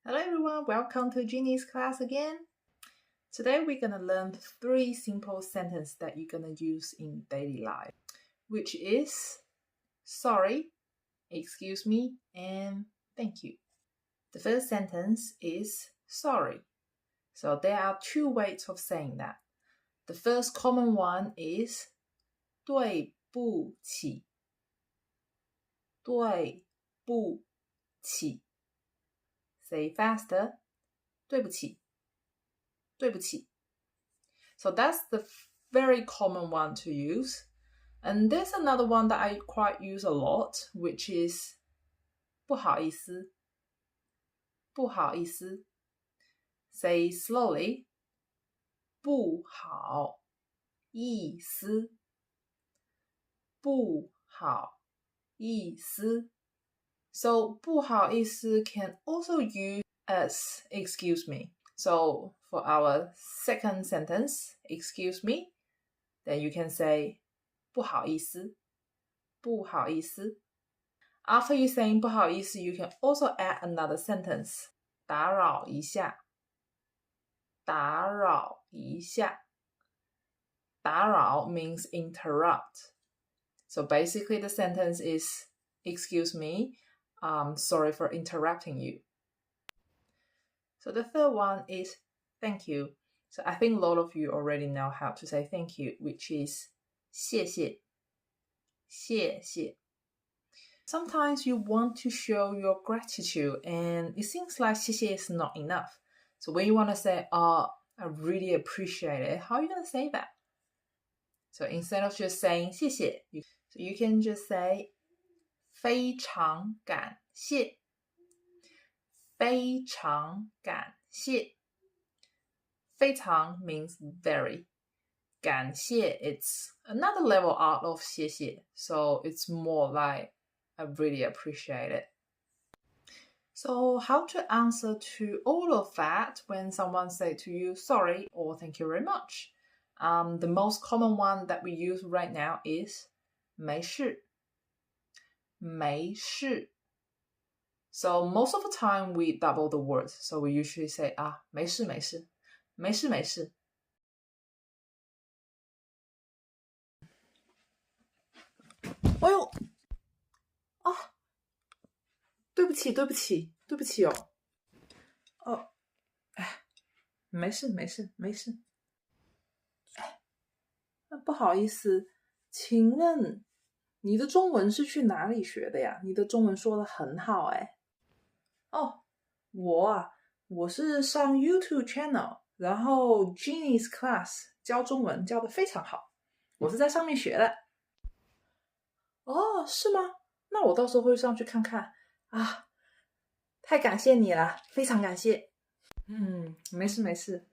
Hello everyone, welcome to Jeannie's class again. Today we're going to learn 3 simple sentences that you're going to use in daily life, which is sorry, excuse me, and thank you. The first sentence is sorry. So there are 2 ways of saying that. The first common one is 对不起，对不起。Say faster. 对不起，对不起。So that's the very common one to use. And there's another one that I quite use a lot, which is 不好意思，不好意思。Say slowly. 不好意思，不好意思。So 不好意思 can also use as excuse me. So for our second sentence, excuse me, then you can say 不好意思，不好意思。After you saying 不好意思, you can also add another sentence. 打扰一下，打扰一下。打扰 means interrupt. So basically the sentence is, excuse me, sorry for interrupting you. So the third one is thank you. So I think a lot of you already know how to say thank you, which is 谢谢，谢谢。Sometimes you want to show your gratitude and it seems like 谢谢 is not enough. So when you want to say, I really appreciate it, how are you going to say that? So instead of just saying 谢谢, you can just say 非常感谢，非常感谢。非常 means very. 感谢 it's another level out of 谢谢. So it's more like I really appreciate it. So how to answer to all of that when someone say to you sorry or thank you very much? The most common one that we use right now is 没事，没事。So most of the time we double the words. So we usually say 没事没事，没事没事。哎呦，对不起对不起对不起哦。没事没事没事。不好意思，请问你的中文是去哪里学的呀？你的中文说得很好哎。我是上 YouTube channel， 然后 Jeannie's class 教中文教得非常好，我是在上面学的。是吗？那我到时候会上去看看啊。太感谢你了，非常感谢。没事没事。